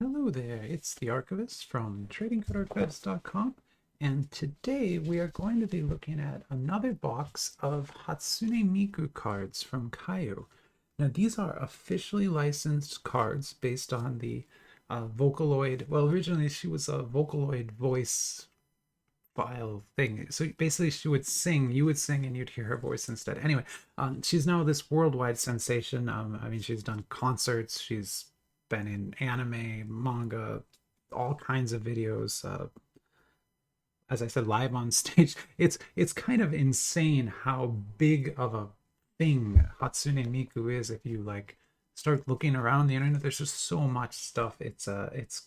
Hello there, it's the Archivist from tradingcardarchives.com, and today we are going to be looking at another box of Hatsune Miku cards from Kayou. Now, these are officially licensed cards based on the Vocaloid. Well, originally she was a Vocaloid voice file thing. So basically, she would sing, you would sing, and you'd hear her voice instead. Anyway, she's now this worldwide sensation. I mean, she's done concerts, she's been in anime, manga, all kinds of videos. As I said, live on stage. It's kind of insane how big of a thing Hatsune Miku is. If you like start looking around the internet, there's just so much stuff. It's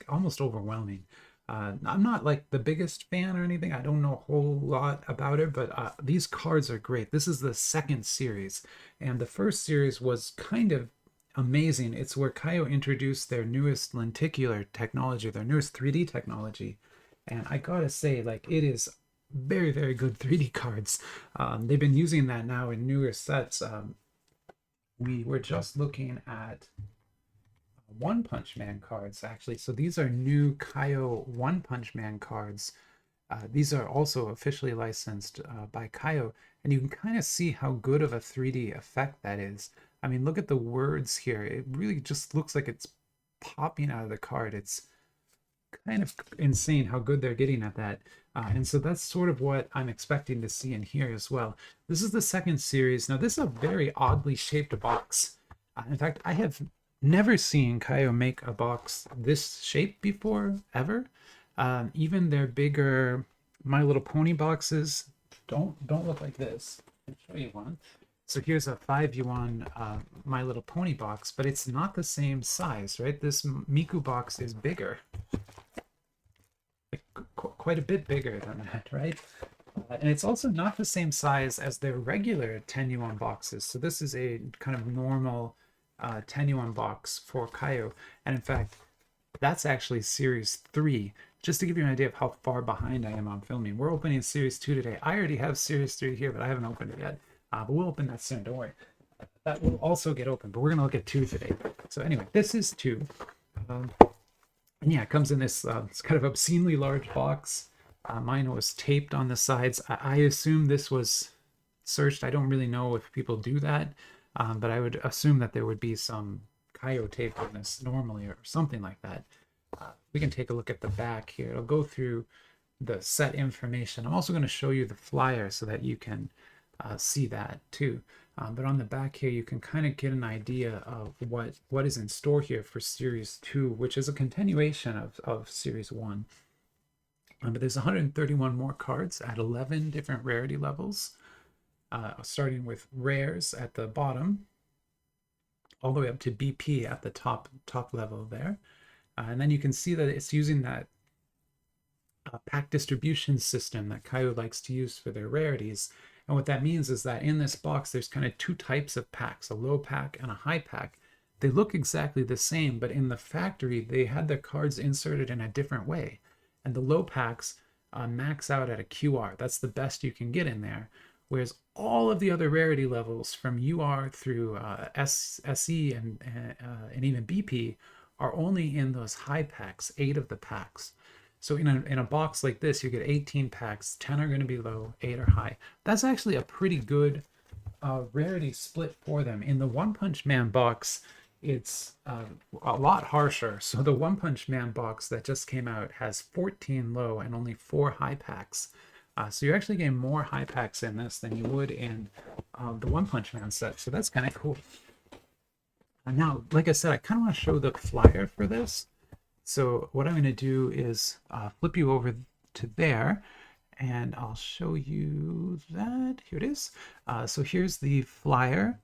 almost overwhelming. I'm not like the biggest fan or anything. I don't know a whole lot about it, but these cards are great. This is the second series, and the first series was kind of amazing. It's where Kayou introduced their newest lenticular technology, their newest 3D technology. And I gotta say, like, it is very, very good 3D cards. They've been using that now in newer sets. We were just looking at One Punch Man cards, actually. So these are new Kayou One Punch Man cards. These are also officially licensed by Kayou, and you can kind of see how good of a 3D effect that is. I mean, look at the words here. It really just looks like it's popping out of the card. It's kind of insane how good they're getting at that. And so that's sort of what I'm expecting to see in here as well. This is the second series. Now, this is a very oddly shaped box. In fact, I have never seen Kayou make a box this shape before, ever. Even their bigger My Little Pony boxes don't look like this. I'll show you one. So here's a 5 yuan My Little Pony box, but it's not the same size, right? This Miku box is bigger, like, quite a bit bigger than that, right? And it's also not the same size as their regular 10 yuan boxes. So this is a kind of normal 10 yuan box for Kayou. And in fact, that's actually series 3. Just to give you an idea of how far behind I am on filming. We're opening series 2 today. I already have series 3 here, but I haven't opened it yet. But we'll open that soon, don't worry. That will also get open, but we're going to look at 2 today. So anyway, this is 2. And yeah, it comes in this it's kind of obscenely large box. Mine was taped on the sides. I assume this was searched. I don't really know if people do that, but I would assume that there would be some Kayou tape on this normally or something like that. We can take a look at the back here. It'll go through the set information. I'm also going to show you the flyer so that you can see that too. But on the back here, you can kind of get an idea of what is in store here for Series 2, which is a continuation of Series 1. But there's 131 more cards at 11 different rarity levels, starting with rares at the bottom, all the way up to BP at the top level there. And then you can see that it's using that pack distribution system that Kayou likes to use for their rarities. And what that means is that in this box, there's kind of 2 types of packs, a low pack and a high pack. They look exactly the same, but in the factory, they had their cards inserted in a different way. And the low packs max out at a QR. That's the best you can get in there. Whereas all of the other rarity levels from UR through SE and even BP are only in those high packs, 8 of the packs. So in a box like this, you get 18 packs, 10 are going to be low, 8 are high. That's actually a pretty good rarity split for them. In the One Punch Man box, it's a lot harsher. So the One Punch Man box that just came out has 14 low and only 4 high packs. So you're actually getting more high packs in this than you would in the One Punch Man set. So that's kind of cool. Now, like I said, I kind of want to show the flyer for this. So what I'm going to do is flip you over to there, and I'll show you that. Here it is. So here's the flyer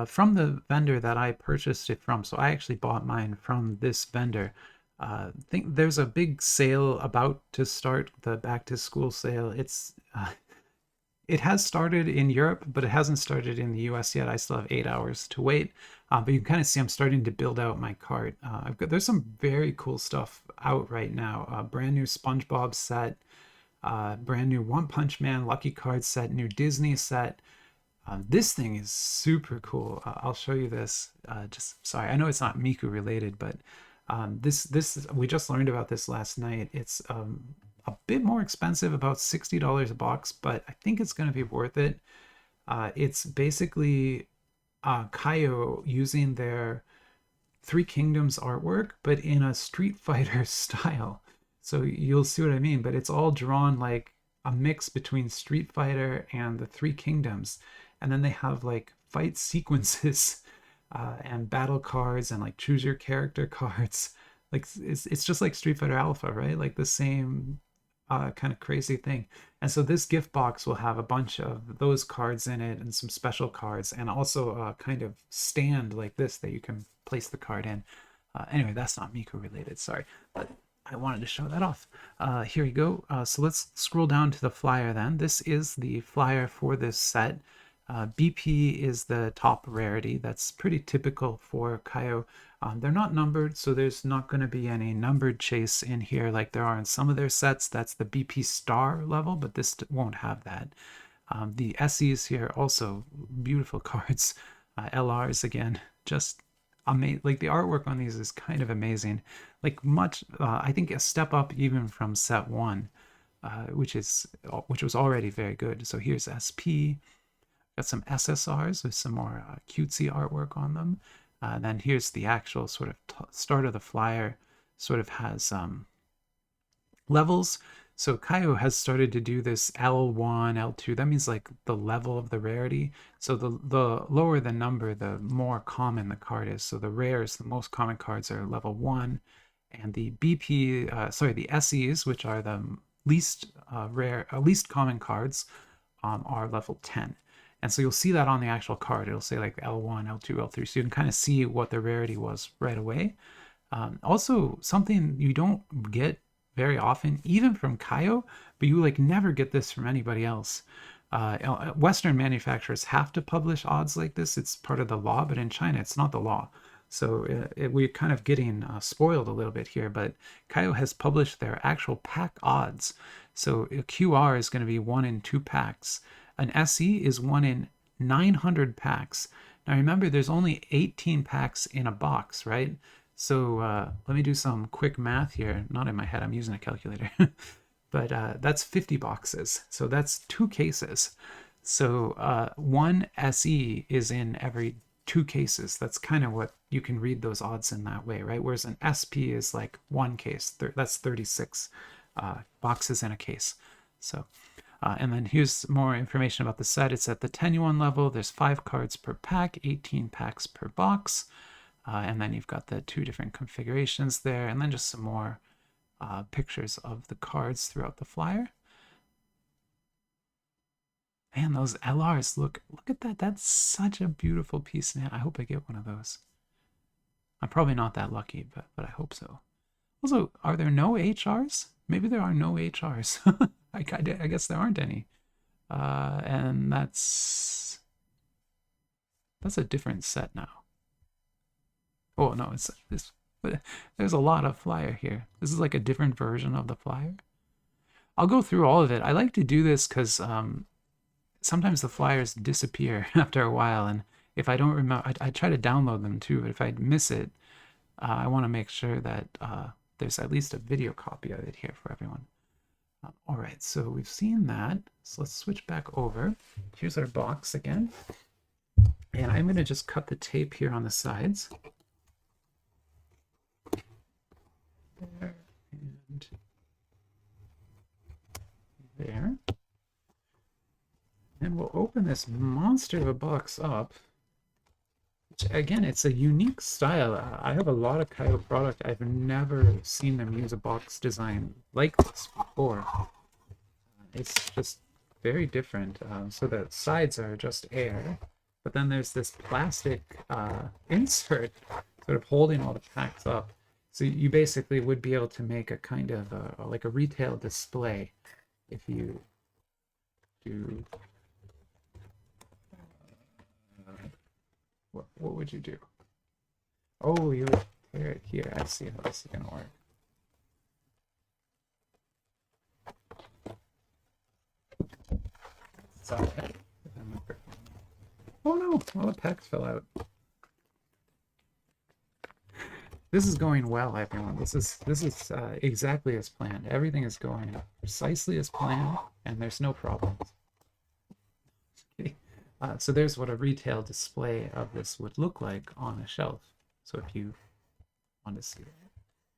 from the vendor that I purchased it from. So I actually bought mine from this vendor. I think there's a big sale about to start, the back to school sale. It has started in Europe, but it hasn't started in the US yet. I still have 8 hours to wait. But you can kind of see I'm starting to build out my cart. There's some very cool stuff out right now. Brand new SpongeBob set, brand new One Punch Man Lucky Card set, new Disney set. This thing is super cool. I'll show you this. Sorry, I know it's not Miku related, but This we just learned about this last night. It's a bit more expensive, about $60 a box, but I think it's going to be worth it. It's basically Kayou using their Three Kingdoms artwork, but in a Street Fighter style. So you'll see what I mean, but it's all drawn like a mix between Street Fighter and the Three Kingdoms. And then they have like fight sequences and battle cards and like choose your character cards. Like it's just like Street Fighter Alpha, right? Like the same kind of crazy thing. And so this gift box will have a bunch of those cards in it and some special cards, and also a kind of stand like this that you can place the card in. Anyway, that's not Miku related, sorry, but I wanted to show that off. Here you go. So let's scroll down to the flyer then. This is the flyer for this set. BP is the top rarity. That's pretty typical for Kayou. They're not numbered, so there's not going to be any numbered chase in here like there are in some of their sets. That's the BP star level, but this won't have that. The SEs here also beautiful cards. LRs again, just amazing. Like the artwork on these is kind of amazing. Like much, I think a step up even from set 1, which was already very good. So here's SP. Got some SSRs with some more cutesy artwork on them. Then here's the actual sort of start of the flyer, sort of has levels. So Kayou has started to do this L1, L2. That means like the level of the rarity. So the lower the number, the more common the card is. So the rares, the most common cards are level 1. And the the SEs, which are the least least common cards, are level 10. And so you'll see that on the actual card. It'll say like L1, L2, L3. So you can kind of see what the rarity was right away. Also, something you don't get very often, even from Kayou, but you like never get this from anybody else. Western manufacturers have to publish odds like this. It's part of the law, but in China, it's not the law. So we're kind of getting spoiled a little bit here, but Kayou has published their actual pack odds. So a QR is going to be 1 in 2 packs. An SE is 1 in 900 packs. Now remember, there's only 18 packs in a box, right? So let me do some quick math here. Not in my head, I'm using a calculator. But that's 50 boxes. So that's 2 cases. So 1 SE is in every 2 cases. That's kind of what you can read those odds in that way, right? Whereas an SP is like 1 case. That's 36 boxes in a case. So... and then here's more information about the set. It's at the 10 yuan level. There's 5 cards per pack, 18 packs per box. And then you've got the 2 different configurations there. And then just some more pictures of the cards throughout the flyer. Man, those LRs, look at that. That's such a beautiful piece, man. I hope I get one of those. I'm probably not that lucky, but I hope so. Also, are there no HRs? Maybe there are no HRs. I guess there aren't any. And that's a different set now. Oh, no, it's this. But there's a lot of flyer here. This is like a different version of the flyer. I'll go through all of it. I like to do this because sometimes the flyers disappear after a while. And if I don't remember, I try to download them too. But if I miss it, I want to make sure that there's at least a video copy of it here for everyone. All right, so we've seen that. So let's switch back over. Here's our box again. And I'm going to just cut the tape here on the sides. There and there. And we'll open this monster of a box up. Which, again, it's a unique style. I have a lot of Kayou product. I've never seen them use a box design like this before. It's just very different. So the sides are just air, but then there's this plastic insert sort of holding all the packs up. So you basically would be able to make a kind of like a retail display if you do. What would you do? Oh, you would pair it here. I see how this is gonna work. Sorry. Oh no! All the packs fell out. This is going well, everyone. This is exactly as planned. Everything is going precisely as planned, and there's no problems. Okay. So there's what a retail display of this would look like on a shelf. So if you want to see it,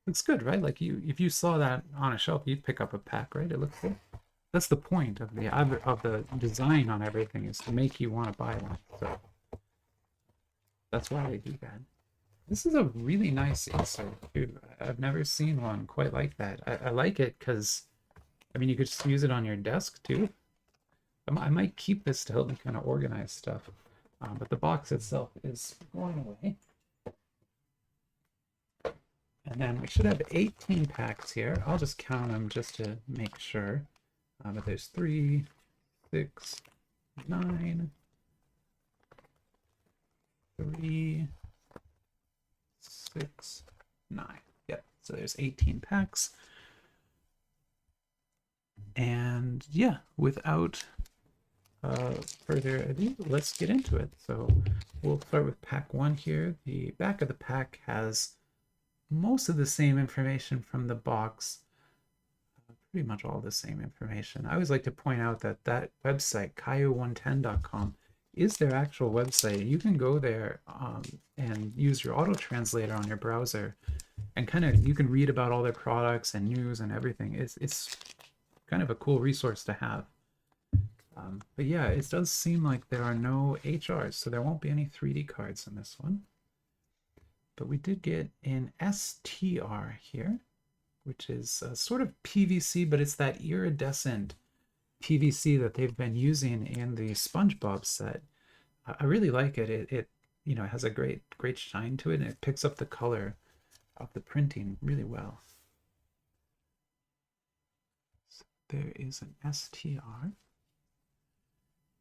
looks good, right? Like if you saw that on a shelf, you'd pick up a pack, right? It looks good. That's the point of the design on everything, is to make you want to buy one. So that's why they do that. This is a really nice insert too. I've never seen one quite like that. I like it because, I mean, you could just use it on your desk too. I might keep this to help me kind of organize stuff. But the box itself is going away. And then we should have 18 packs here. I'll just count them just to make sure. But there's 3, 6, 9, 3, 6, 9. Yep, so there's 18 packs. And yeah, without further ado, let's get into it. So we'll start with pack 1 here. The back of the pack has most of the same information from the box, pretty much all the same information. I always like to point out that that website, Kayou110.com, is their actual website. You can go there and use your auto translator on your browser, and kind of you can read about all their products and news and everything. It's kind of a cool resource to have. But yeah, it does seem like there are no HRs, so there won't be any 3D cards in this one. But we did get an STR here, which is sort of PVC, but it's that iridescent PVC that they've been using in the SpongeBob set. I really like it. It you know, it has a great shine to it, and it picks up the color of the printing really well. So there is an STR.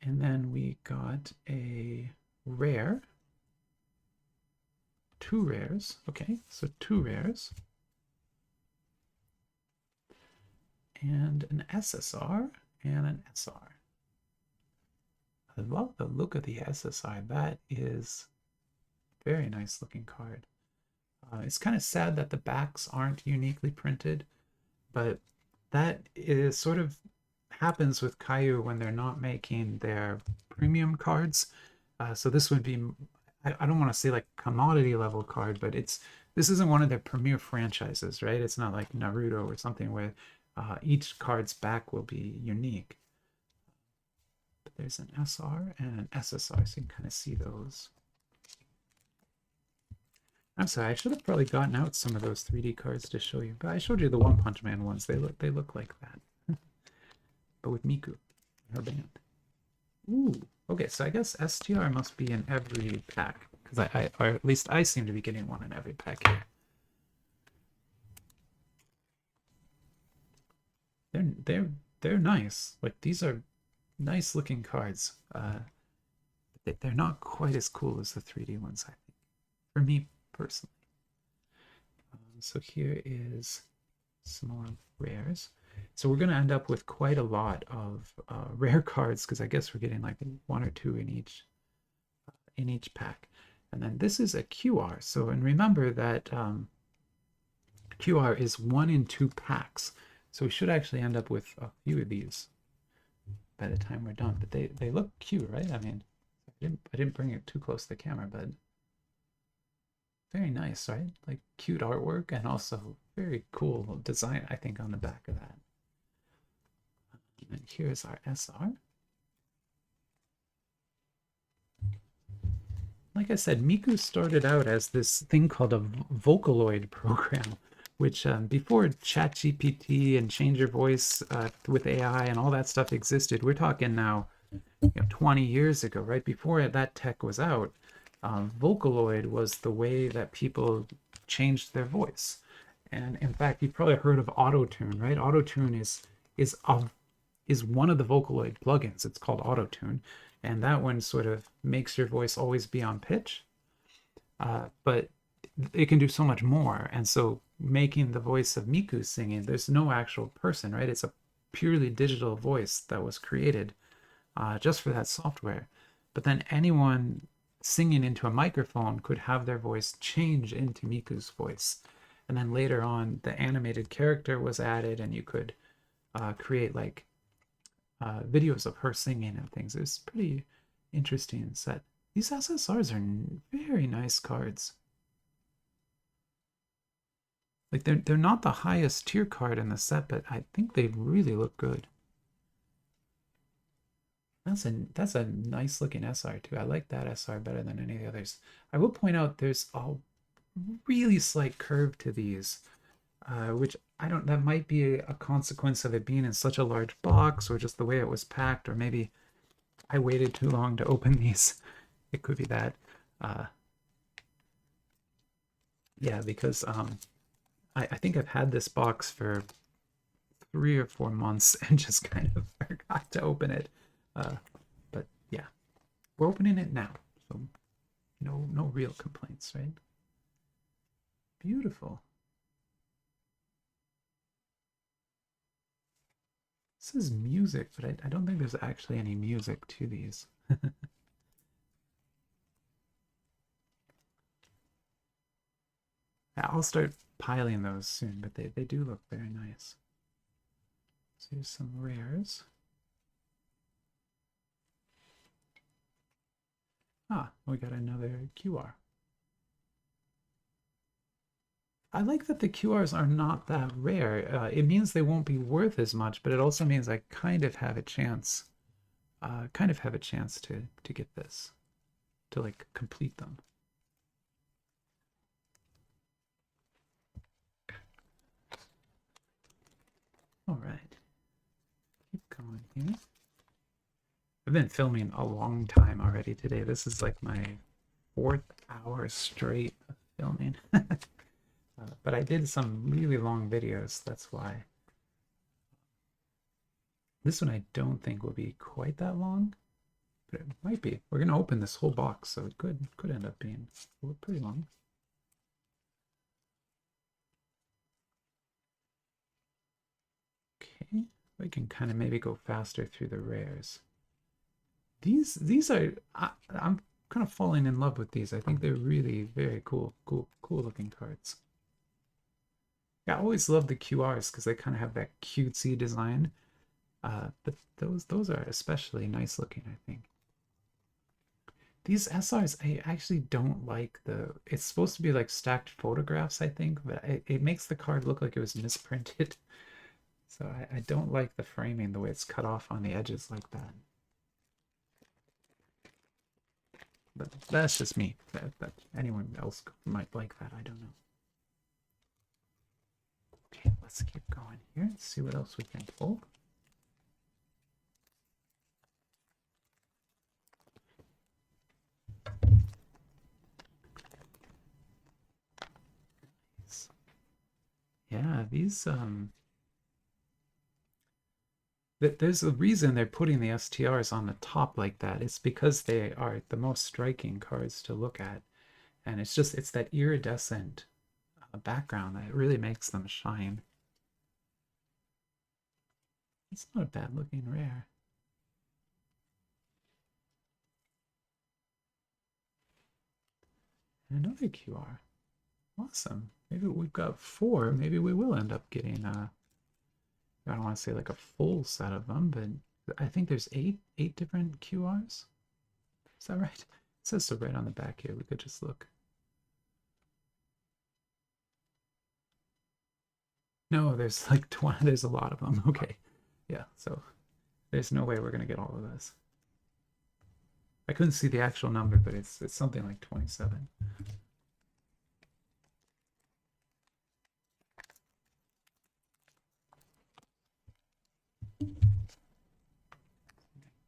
And then we got a rare. 2 rares. Okay, so 2 rares. And an SSR and an SR. I love the look of the SSR. That is a very nice looking card. It's kind of sad that the backs aren't uniquely printed, but that is sort of happens with Kayou when they're not making their premium cards. So this would be, I don't want to say like commodity level card, but this isn't one of their premier franchises, right? It's not like Naruto or something where each card's back will be unique. But there's an SR and an SSR, so you can kind of see those. I'm sorry, I should have probably gotten out some of those 3D cards to show you, but I showed you the One Punch Man ones. They look like that. But with Miku, her band. Ooh, okay, so I guess STR must be in every pack, because or at least I seem to be getting one in every pack here. They're nice. Like, these are nice looking cards. They're not quite as cool as the 3D ones, I think, for me personally. So here is some more rares. So we're going to end up with quite a lot of rare cards, because I guess we're getting like 1 or 2 in each pack. And then this is a QR. So, and remember that QR is 1 in 2 packs. So we should actually end up with a few of these by the time we're done. But they look cute, right? I mean, I didn't bring it too close to the camera, but very nice, right? Like cute artwork, and also very cool design, I think, on the back of that. And here's our SR. Like I said, Miku started out as this thing called a Vocaloid program, which before ChatGPT and Change Your Voice with AI and all that stuff existed, we're talking now 20 years ago, right? Before that tech was out, Vocaloid was the way that people changed their voice. And in fact, you've probably heard of Auto-Tune, right? Auto-Tune is one of the Vocaloid plugins. It's called Auto-Tune, and that one sort of makes your voice always be on pitch. But it can do so much more. And so making the voice of Miku singing, there's no actual person, right? It's a purely digital voice that was created just for that software. But then anyone singing into a microphone could have their voice change into Miku's voice. And then later on, the animated character was added, and you could create like videos of her singing and things. It was pretty interesting set. These SSRs are very nice cards. Like they're not the highest tier card in the set, but I think they really look good. That's a nice looking SR too. I like that SR better than any of the others. I will point out there's a really slight curve to these, which I don't, that might be a consequence of it being in such a large box, or just the way it was packed, or maybe I waited too long to open these. It could be that. Yeah, because I think I've had this box for 3 or 4 months and just kind of forgot to open it. But yeah, we're opening it now, so no real complaints, right? Beautiful. This is music, but I don't think there's actually any music to these. I'll start piling those soon, but they do look very nice. So here's some rares. Ah, we got another QR. I like that the QRs are not that rare. It means they won't be worth as much, but it also means I kind of have a chance, to get this, to like complete them. All right, keep going here. I've been filming a long time already today. This is like my 4th hour straight of filming. But I did some really long videos, that's why. This one I don't think will be quite that long, but it might be. We're going to open this whole box, so it could end up being pretty long. Okay, we can kind of maybe go faster through the rares. These are, I'm kind of falling in love with these. I think they're really very cool looking cards. Yeah, I always love the QRs because they kind of have that cutesy design. But those are especially nice looking, I think. These SRs, I actually don't like it's supposed to be like stacked photographs, I think, but it makes the card look like it was misprinted. So I don't like the framing, the way it's cut off on the edges like that. But that's just me. That anyone else might like that, I don't know. Okay, let's keep going here and see what else we can pull. Yeah, these there's a reason they're putting the STRs on the top like that. It's because they are the most striking cards to look at, and it's that iridescent background that really makes them shine. It's not a bad looking rare. And another QR. Awesome. Maybe we've got 4. Maybe we will end up getting I don't want to say like a full set of them, but I think there's 8 different QRs. Is that right? It says so right on the back here. We could just look. No, there's like 20. There's a lot of them. Okay. Yeah, so there's no way we're going to get all of this. I couldn't see the actual number, but it's something like 27.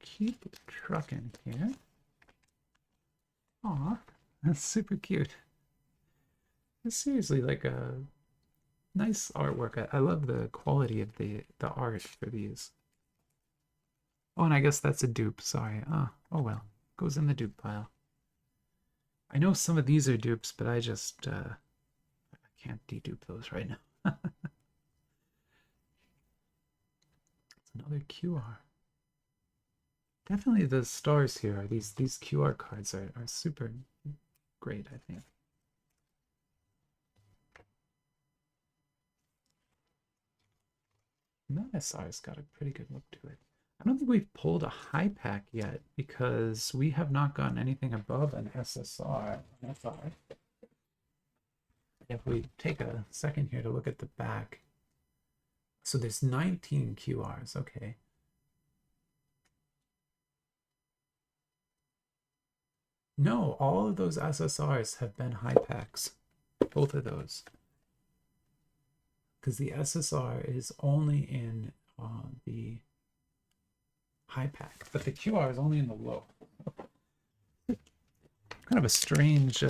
Keep trucking here. Aw, that's super cute. It's seriously like a nice artwork. I love the quality of the art for these. Oh, and I guess that's a dupe. Sorry. Oh well. Goes in the dupe pile. I know some of these are dupes, but I just I can't dedupe those right now. It's another QR. Definitely the stars here are these QR cards are super great, I think. That SR's got a pretty good look to it. I don't think we've pulled a high pack yet because we have not gotten anything above an SSR, an FR. If we take a second here to look at the back, so there's 19 QRs, okay. No, all of those SSRs have been high packs, both of those. Because the SSR is only in the high pack, but the QR is only in the low. Kind of a strange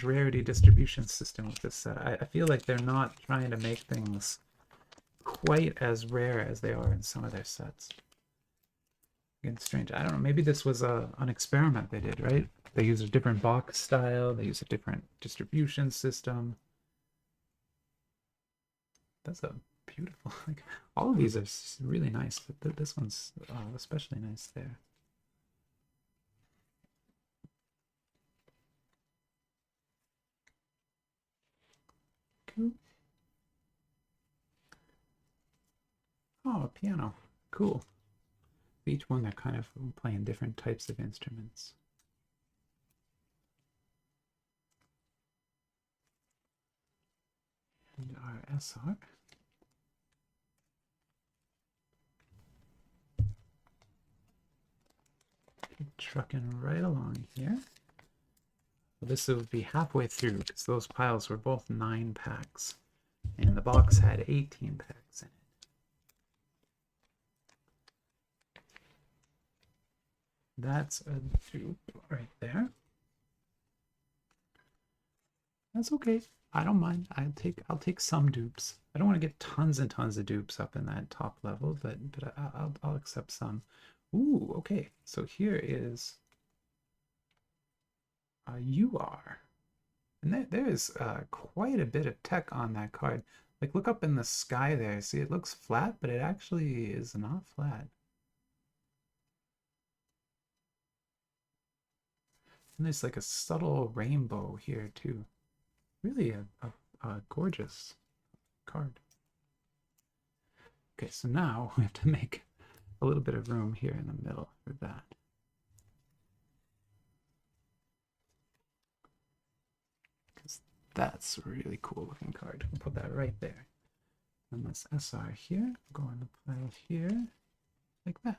rarity distribution system with this set. I feel like they're not trying to make things quite as rare as they are in some of their sets. Again, strange. I don't know. Maybe this was an experiment they did, right? They use a different box style. They use a different distribution system. That's a beautiful. Like all of these are really nice, but this one's especially nice there. Cool. Oh, a piano. Cool. Each one they're kind of playing different types of instruments. And our SR. Trucking right along here. Well, this would be halfway through because those piles were both 9 packs and the box had 18 packs in it. That's a dupe right there. That's okay. I don't mind. I'll take some dupes. I don't want to get tons and tons of dupes up in that top level, but I'll accept some. Ooh, okay. So here is UR. And there is quite a bit of tech on that card. Like look up in the sky there. See, it looks flat, but it actually is not flat. And there's like a subtle rainbow here too. Really a gorgeous card. Okay, so now we have to make a little bit of room here in the middle for that. Because that's a really cool looking card. We'll put that right there. And this SR here, go on the pile here, like that.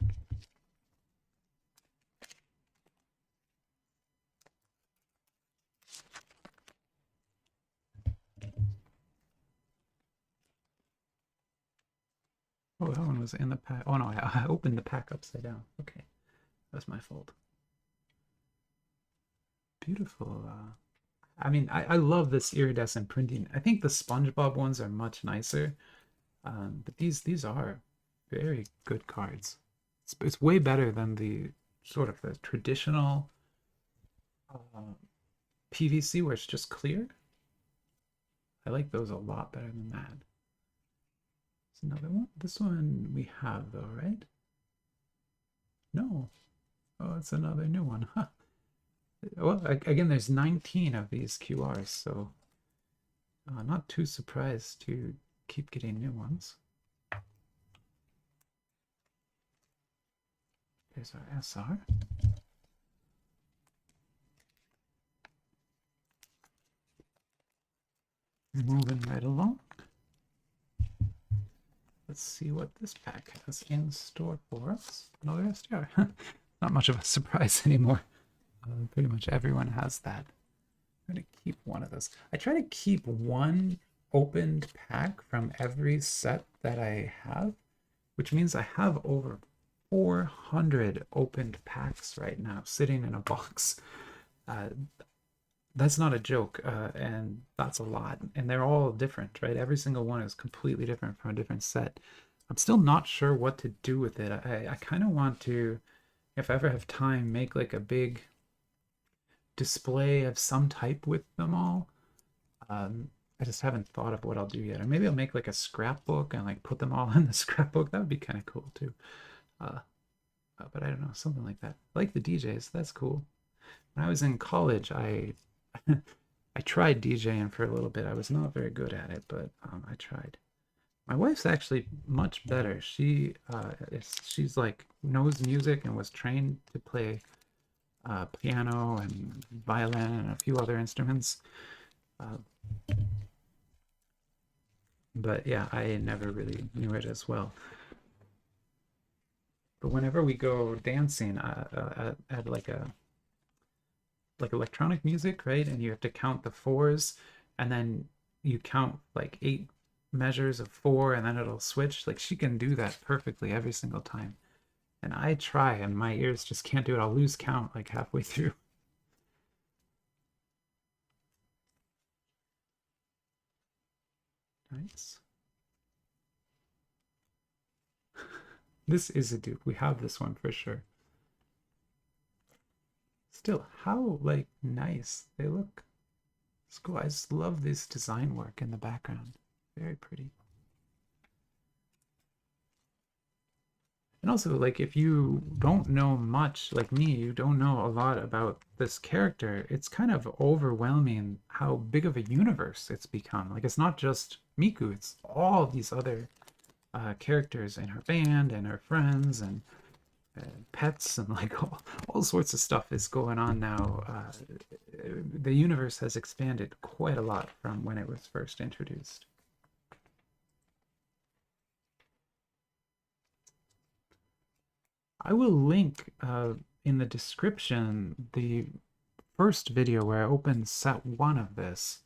Oh, that one was in the pack. Oh no, I opened the pack upside down. Okay, that's my fault. Beautiful. I mean, I love this iridescent printing. I think the SpongeBob ones are much nicer, but these are very good cards. It's way better than the sort of the traditional PVC where it's just clear. I like those a lot better than that. It's another one. This one we have though, right? No. Oh, it's another new one. Huh. Well, again, there's 19 of these QRs, so not too surprised to keep getting new ones. Here's our SR. Moving right along. Let's see what this pack has in store for us. Another SDR. Not much of a surprise anymore. Pretty much everyone has that. I'm going to keep one of those. I try to keep one opened pack from every set that I have, which means I have over 400 opened packs right now sitting in a box. That's not a joke, and that's a lot. And they're all different, right? Every single one is completely different from a different set. I'm still not sure what to do with it. I kind of want to, if I ever have time, make like a big display of some type with them all. I just haven't thought of what I'll do yet. Or maybe I'll make like a scrapbook and like put them all in the scrapbook. That would be kind of cool too. but I don't know, something like that. I like the DJs. That's cool. When I was in college, I I tried DJing for a little bit. I was not very good at it, but I tried. My wife's actually much better. She's like knows music and was trained to play piano and violin and a few other instruments. Uh, but yeah, I never really knew it as well. But whenever we go dancing at like electronic music, right? And you have to count the fours, and then you count like 8 measures of four, and then it'll switch. Like she can do that perfectly every single time. And I try, and my ears just can't do it. I'll lose count like halfway through. Nice. This is a dupe. We have this one for sure. Still, how like nice they look. It's cool. I just love this design work in the background. Very pretty. And also, like, if you don't know much, like me, you don't know a lot about this character, it's kind of overwhelming how big of a universe it's become. Like, it's not just Miku, it's all these other characters in her band and her friends and pets and like all sorts of stuff is going on now. The universe has expanded quite a lot from when it was first introduced. I will link in the description the first video where I opened set 1 of this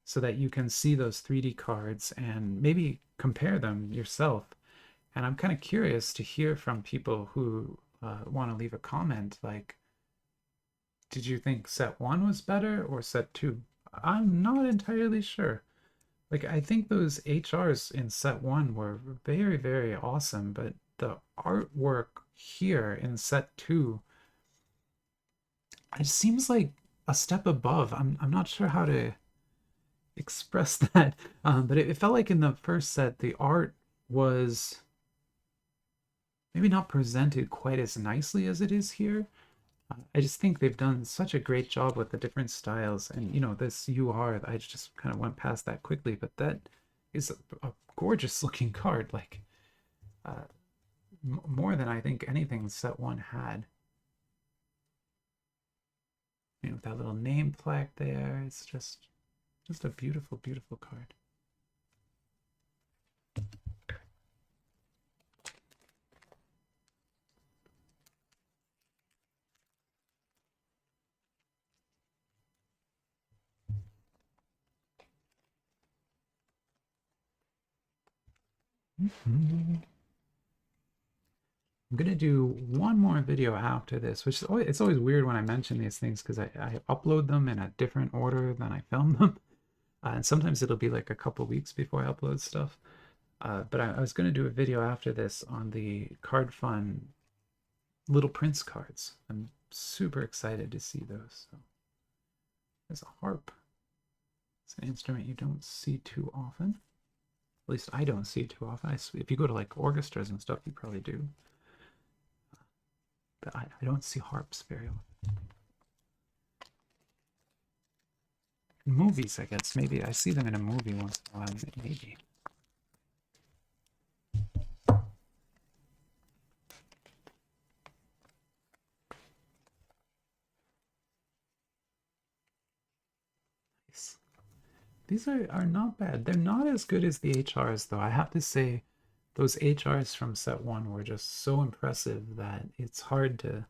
so that you can see those 3D cards and maybe compare them yourself. And I'm kind of curious to hear from people who want to leave a comment like, did you think set 1 was better or set 2? I'm not entirely sure. Like, I think those HRs in set 1 were very, very awesome, but the artwork here in set 2, it seems like a step above. I'm not sure how to express that, but it felt like in the first set, the art was maybe not presented quite as nicely as it is here. I just think they've done such a great job with the different styles. And, you know, this UR, I just kind of went past that quickly, but that is a gorgeous looking card. Like, uh, more than I think anything set 1 had. You know, with that little name plaque there, it's just a beautiful, beautiful card. I'm gonna do one more video after this, which is always, it's always weird when I mention these things because I upload them in a different order than I film them. And sometimes it'll be like a couple weeks before I upload stuff. But I was going to do a video after this on the Card Fun Little Prince cards. I'm super excited to see those. So there's a harp. It's an instrument you don't see too often. At least I don't see too often. If you go to like orchestras and stuff, you probably do. But I don't see harps very often. In movies, I guess. Maybe I see them in a movie once in a while. Maybe. Nice. These are not bad. They're not as good as the HRs, though. I have to say, those HRs from set 1 were just so impressive that it's hard to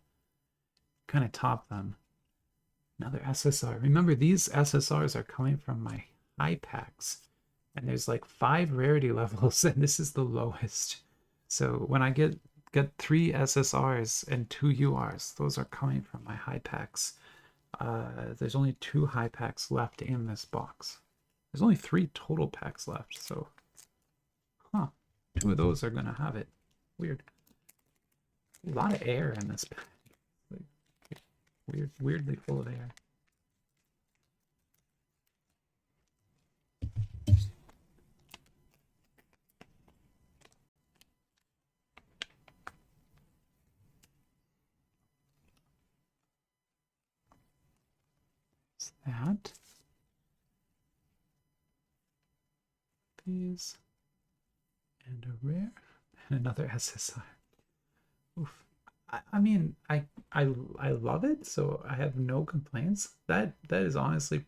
kind of top them. Another SSR. Remember, these SSRs are coming from my high packs, and there's like 5 rarity levels, and this is the lowest. So when I get 3 SSRs and 2 URs, those are coming from my high packs. There's only 2 high packs left in this box. There's only 3 total packs left, so 2 of those are gonna have it. Weird. A lot of air in this pack. Like, weirdly full of air. that. These. And a rare. And another SSR. Oof. I mean, I love it, so I have no complaints. That is honestly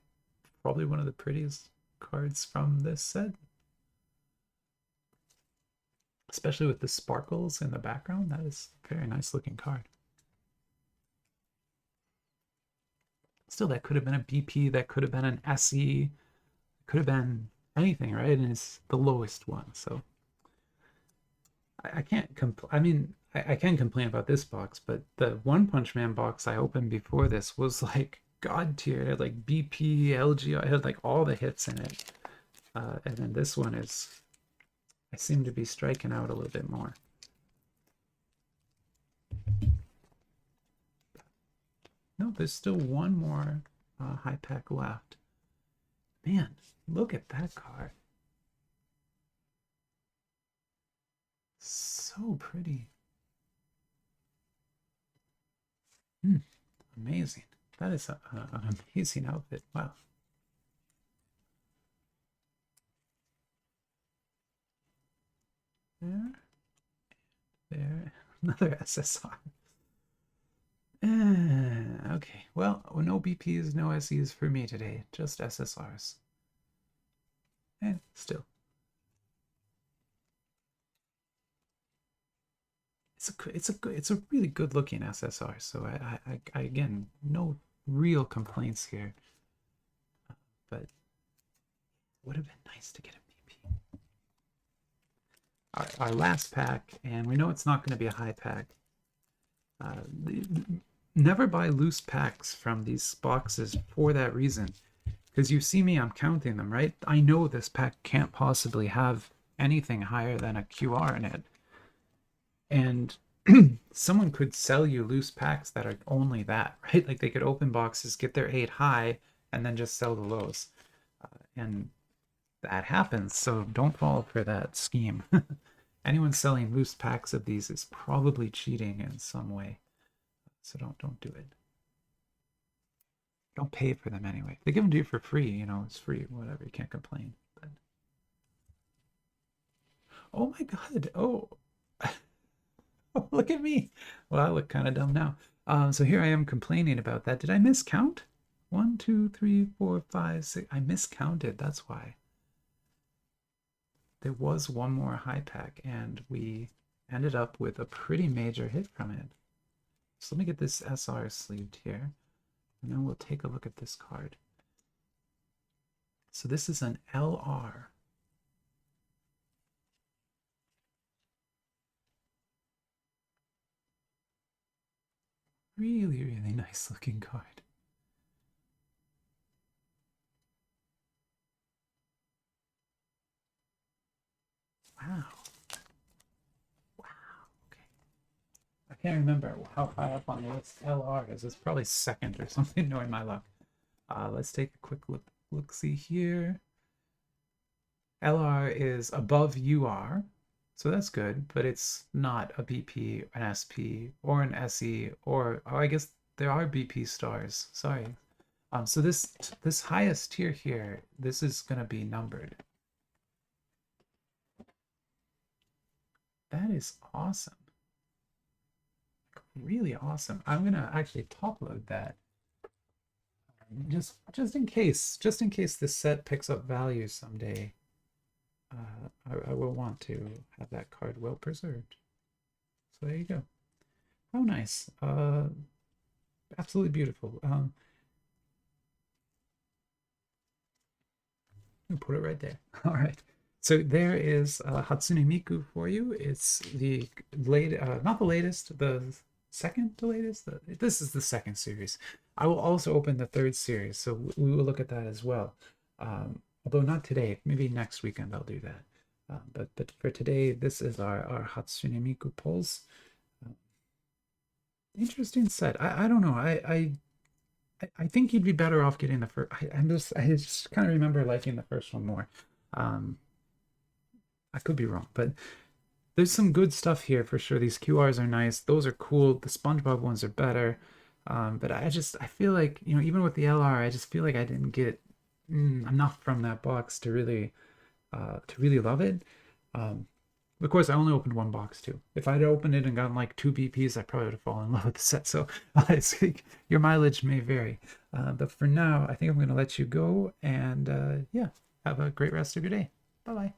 probably one of the prettiest cards from this set. Especially with the sparkles in the background. That is a very nice looking card. Still, that could have been a BP, that could have been an SE, could have been anything, right? And it's the lowest one, so I can't I mean, I can complain about this box, but the One Punch Man box I opened before this was like god tier. It had like BP, LG, it had like all the hits in it. And then this one is, I seem to be striking out a little bit more. No, there's still one more high pack left. Man, look at that card. So pretty. Amazing. That is an amazing outfit. Wow. There. There. Another SSR. Okay. Well, no BPs, no SEs for me today. Just SSRs. And still. It's a really good looking SSR. So I again, no real complaints here. But it would have been nice to get a BP. Our last pack, and we know it's not going to be a high pack. Never buy loose packs from these boxes for that reason. Because you see me, I'm counting them, right? I know this pack can't possibly have anything higher than a QR in it. And someone could sell you loose packs that are only that, right? Like they could open boxes, get their 8 high, and then just sell the lows. And that happens, so don't fall for that scheme. Anyone selling loose packs of these is probably cheating in some way. So don't do it. Don't pay for them anyway. They give them to you for free, you know, it's free, whatever, you can't complain. But... oh my god, oh. Oh, look at me. Well, I look kind of dumb now. So here I am complaining about that. Did I miscount? 1, 2, 3, 4, 5, 6. I miscounted, that's why. There was one more high pack, and we ended up with a pretty major hit from it. So let me get this SR sleeved here, and then we'll take a look at this card. So this is an LR. Really, really nice looking card. Wow. Wow. Okay. I can't remember how high up on the list LR is. It's probably second or something, knowing my luck. Let's take a quick look-see here. LR is above UR, so that's good, but it's not a BP, an SP, or an SE, or oh, I guess there are BP stars. Sorry. So this highest tier here, this is gonna be numbered. That is awesome. Really awesome. I'm gonna actually top load that. Just in case this set picks up value someday. I will want to have that card well preserved. So there you go. How nice. Absolutely beautiful. I'll put it right there. All right. So there is Hatsune Miku for you. It's the late, not the latest, the second to latest. This is the second series. I will also open the third series, so we will look at that as well. Although not today, maybe next weekend I'll do that. But for today, this is our Hatsune Miku pulls. Interesting set. I don't know. I think you'd be better off getting the first. I just kind of remember liking the first one more. I could be wrong, but there's some good stuff here for sure. These QRs are nice. Those are cool. The SpongeBob ones are better. But I feel like, you know, even with the LR, I just feel like I didn't get enough from that box to really love it. Um, of course, I only opened one box too. If I'd opened it and gotten like two BPs, I probably would have fallen in love with the set. So it's like, your mileage may vary. But for now, I think I'm going to let you go and yeah, have a great rest of your day. Bye bye.